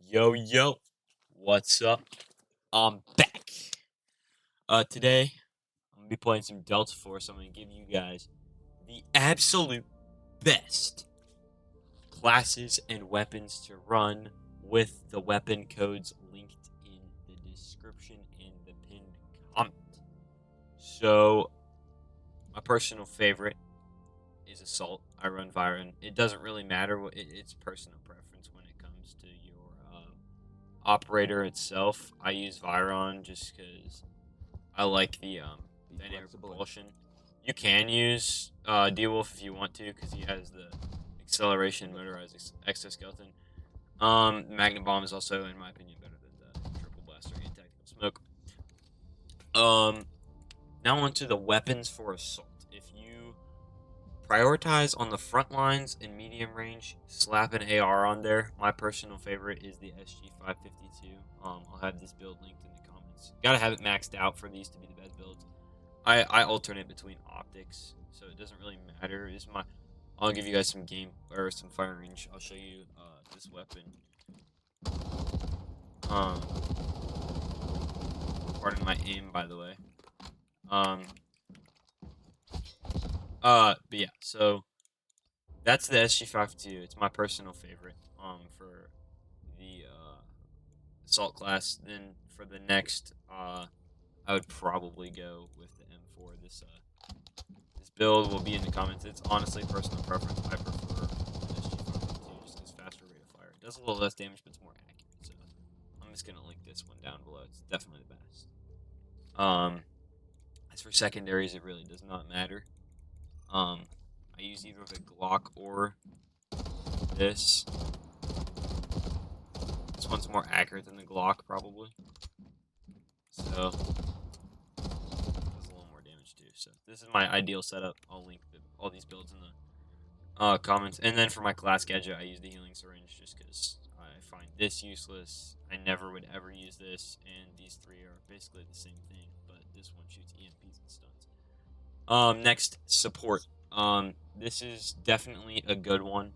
Yo, yo, what's up? I'm back. Today, I'm gonna be playing some Delta Force. I'm gonna give you guys the absolute best classes and weapons to run with the weapon codes linked in the description and the pinned comment. So, my personal favorite is Assault. I run Viron. It doesn't really matter it's personal preference when it comes to your operator itself. I use Viron just because I like the dynamic propulsion. You can use D-Wolf if you want to, because he has the acceleration motorized exoskeleton. Magnet Bomb is also, in my opinion, better than the Triple Blaster and Tactical Smoke. Now onto the weapons for Assault. If you prioritize on the front lines in medium range, slap an AR on there. My personal favorite is the SG552. I'll have this build linked in the comments. Gotta have it maxed out for these to be the best builds. I alternate between optics, so it doesn't really matter. I'll give you guys some game or some fire range. I'll show you this weapon. Pardon my aim, by the way. But yeah, so that's the SG52. It's my personal favorite. For the assault class. Then for the next, I would probably go with the M4. This build will be in the comments. It's honestly personal preference. I prefer the SG52 just because faster rate of fire. It does a little less damage, but it's more accurate. So I'm just gonna link this one down below. It's definitely the best. As for secondaries, it really does not matter. I use either the Glock or this. This one's more accurate than the Glock, probably. So, does a little more damage too. So, this is my ideal setup. I'll link all these builds in the comments. And then for my class gadget, I use the healing syringe just because I find this useless. I never would ever use this, and these three are basically the same thing, but this one shoots EMPs and stuns. Next, support. This is definitely a good one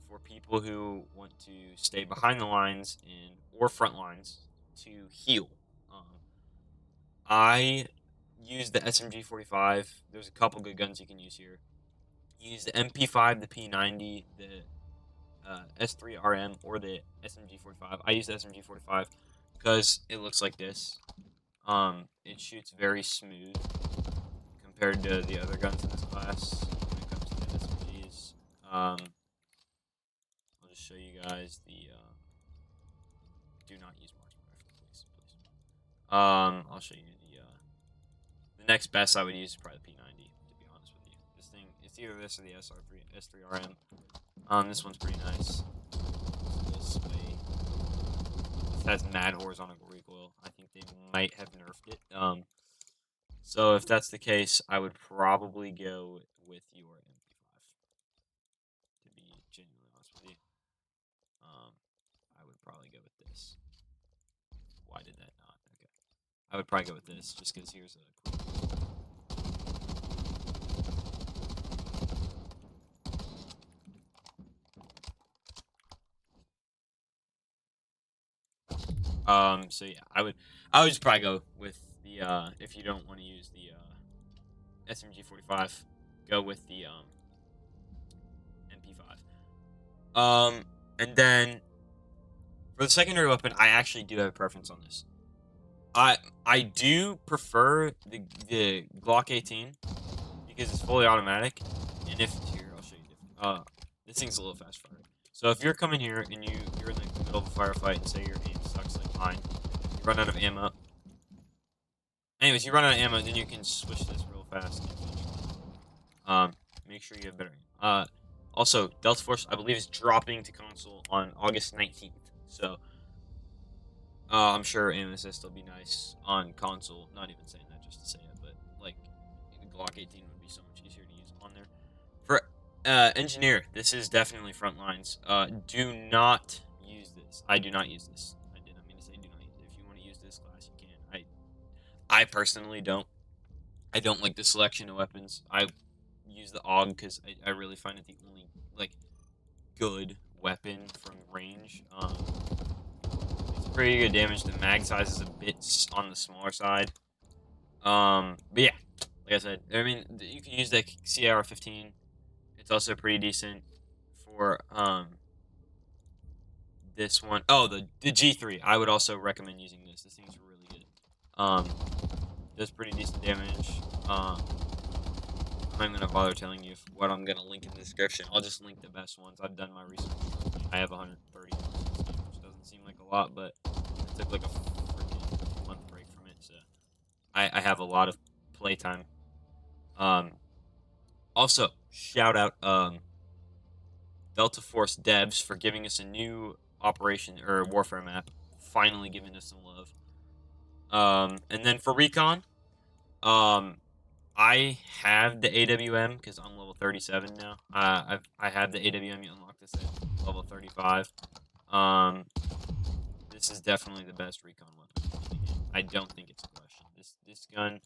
for people who want to stay behind the lines or front lines to heal. I use the SMG45. There's a couple good guns you can use here. Use the MP5, the P90, the S3RM, or the SMG45. I use the SMG45 because it looks like this. It shoots very smooth compared to the other guns in this class when it comes to the SMGs. I'll just show you guys the. Do not use marksman rifle, please. I'll show you the next best I would use is probably the P90. To be honest with you, this thing it's either this or the S3RM. This one's pretty nice. It's a little sway. It has mad horizontal recoil. I think they might have nerfed it. So if that's the case, I would probably go with your MP5. To be genuinely honest with you, I would probably go with this. Why did that not? Okay, I would probably go with this just because here's a cool. So yeah, I would just probably go with the if you don't want to use the SMG45, go with the MP5. And then for the secondary weapon, I actually do have a preference on this. I do prefer the Glock 18 because it's fully automatic, and if here I'll show you different. This thing's a little fast firing. So if you're coming here and you're in the middle of a firefight and say your aim sucks like mine, you run out of ammo. Anyways, you run out of ammo, then you can switch this real fast. Make sure you have better aim. Also, Delta Force, I believe, is dropping to console on August 19th. So, I'm sure aim assist will be nice on console. Not even saying that just to say it, but like the Glock 18 would be so much easier to use on there. For engineer, this is definitely front lines. Do not use this. I do not use this. I did not mean to say do not use it. If you want to use this class, you can. I personally don't. I don't like the selection of weapons. I use the AUG because I really find it the only like good weapon from range. pretty good damage. The mag size is a bit on the smaller side. But yeah, like I said, I mean, you can use that CR-15. It's also pretty decent for this one. Oh, the G3. I would also recommend using this. This thing's really good. Does pretty decent damage. I'm not gonna bother telling you what I'm gonna link in the description. I'll just link the best ones. I've done my research. I have 130 hours in this game, which doesn't seem like a lot, but I took like a freaking 2-month break from it, so I have a lot of playtime. Also, shout out Delta Force devs for giving us a new operation or warfare map. Finally giving us some love. And then for recon, I have the AWM because I'm level 37 now. I have the AWM. You unlock this at level 35. This is definitely the best recon weapon in the game. I don't think it's a question. This gun,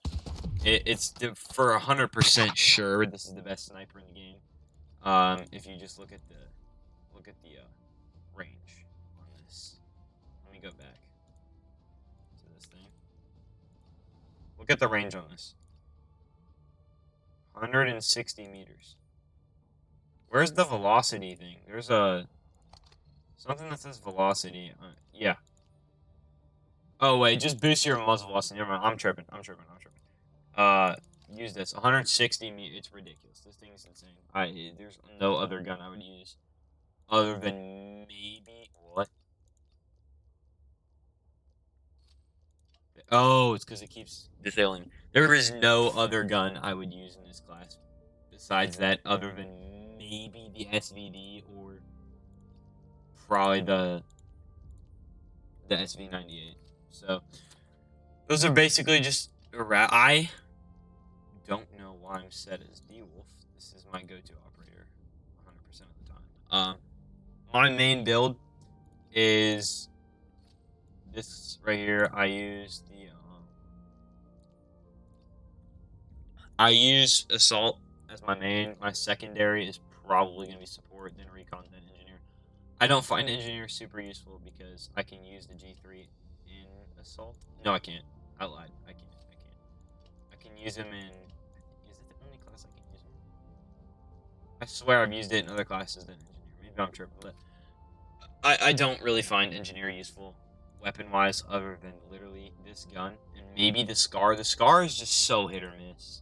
it's for 100% sure. This is the best sniper in the game. If you just look at the range on this. Let me go back to this thing. Look at the range on this. 160 meters. Where's the velocity thing? There's a something that says velocity. Yeah. Oh wait, just boost your muzzle velocity. Never mind. I'm tripping. Use this. 160 meters. It's ridiculous. This thing is insane. There's no other gun I would use other than maybe what? Oh, it's because it keeps disabling. There is no other gun I would use in this class besides that, other than maybe the SVD or probably the SV98. So those are basically just I don't know why I'm set as D-Wolf. This is my go-to operator 100% of the time. My main build is this right here. I use assault as my main. My secondary is probably gonna be support, then recon, then engineer. I don't find engineer super useful because I can use the G3 in assault. No, I can't. I lied. I can't. I can use him in. Is it the only class I can use him in? I swear I've used it in other classes than engineer. Maybe I'm tripping, but I don't really find engineer useful weapon-wise other than literally this gun and maybe the SCAR. The SCAR is just so hit or miss.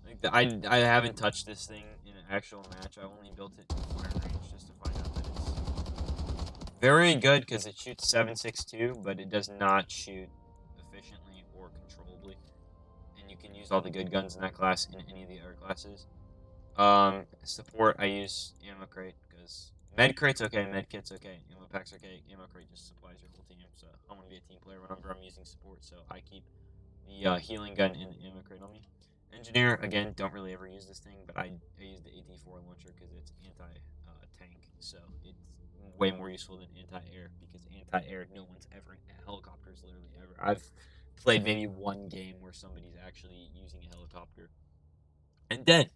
Like I haven't touched this thing in an actual match. I only built it in fire range just to find out that it's very good because it shoots 7.62, but it does not shoot efficiently or controllably. And you can use all the good guns in that class in any of the other classes. Support, I use ammo crate because med crate's okay, med kit's okay, ammo pack's okay, ammo crate just supplies your whole team. So I want to be a team player whenever I'm using support, so I keep the healing gun in the ammo crate on me. Engineer, again, don't really ever use this thing, but I use the AT4 launcher because it's anti-tank, so it's way more useful than anti-air because anti-air, no one's ever in helicopters, literally ever. I've played maybe one game where somebody's actually using a helicopter and dead.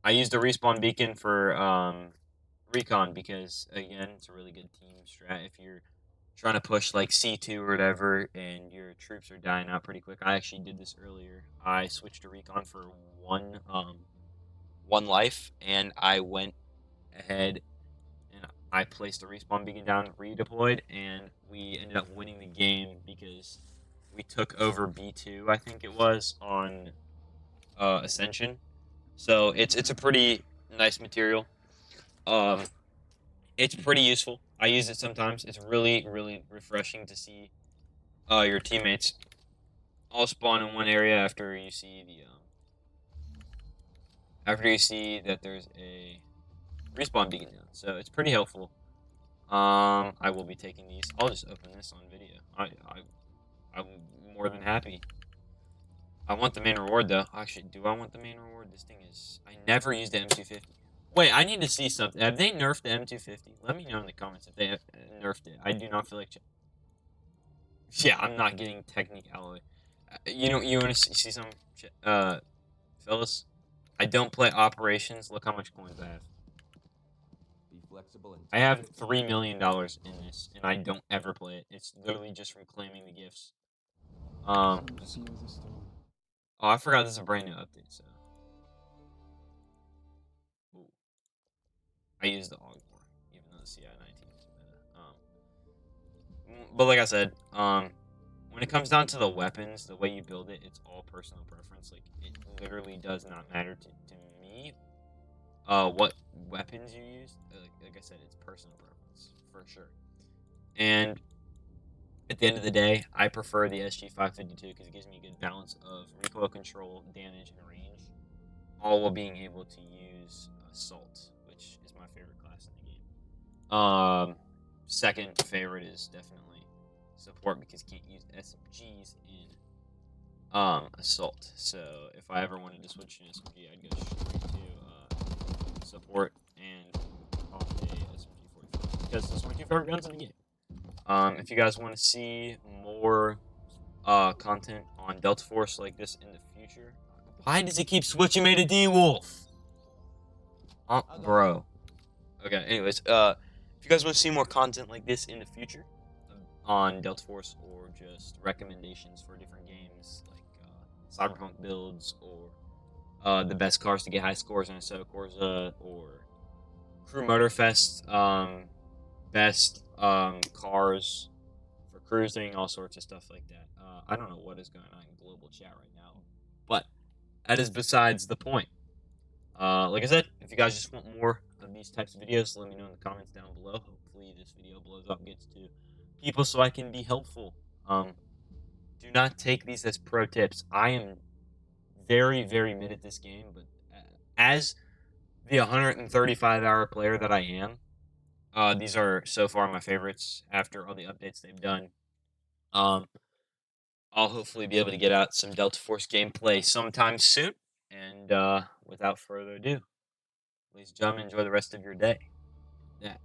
I used a respawn beacon for recon because again, it's a really good team strat if you're trying to push like C2 or whatever and your troops are dying out pretty quick. I actually did this earlier. I switched to recon for one life and I went ahead and I placed a respawn beacon down, redeployed, and we ended up winning the game because we took over B2, I think it was, on Ascension. So it's a pretty nice material. Um, it's pretty useful. I use it sometimes. It's really refreshing to see your teammates all spawn in one area after you see that there's a respawn beacon down. So it's pretty helpful. I will be taking these. I'll just open this on video. I'm more than happy. I want the main reward though. Actually, do I want the main reward? This thing is. I never used the M250. Wait, I need to see something. Have they nerfed the M250? Let me know in the comments if they have nerfed it. I do not feel like. Yeah, I'm not getting technique alloy. You want to see some, fellas? I don't play operations. Look how much coins I have. I have $3 million in this, and I don't ever play it. It's literally just from claiming the gifts. Oh, I forgot this is a brand new update, so ooh, I use the AUG more, even though the CI-19 is meta. But like I said, when it comes down to the weapons, the way you build it, it's all personal preference. Like it literally does not matter to me, what weapons you use. Like I said, it's personal preference for sure. And at the end of the day, I prefer the SG-552 because it gives me a good balance of recoil control, damage, and range, all while being able to use assault, which is my favorite class in the game. Second favorite is definitely support because you can't use SMGs in assault. So if I ever wanted to switch to an SMG, I'd go straight to support and off a SMG 44 because those are my two favorite guns in the game. If you guys want to see more content on Delta Force like this in the future, why does it keep switching me to D-Wolf? Bro. Okay, anyways, if you guys want to see more content like this in the future on Delta Force or just recommendations for different games like Cyberpunk builds or the best cars to get high scores on Assetto Corsa or Crew Motorfest best cars for cruising, all sorts of stuff like that. I don't know what is going on in global chat right now, but that is besides the point. Like I said, if you guys just want more of these types of videos, let me know in the comments down below. Hopefully this video blows up and gets to people so I can be helpful. Do not take these as pro tips. I am very, very mid at this game, but as the 135-hour player that I am, these are so far my favorites after all the updates they've done. I'll hopefully be able to get out some Delta Force gameplay sometime soon. And without further ado, ladies and gentlemen, enjoy the rest of your day. Yeah.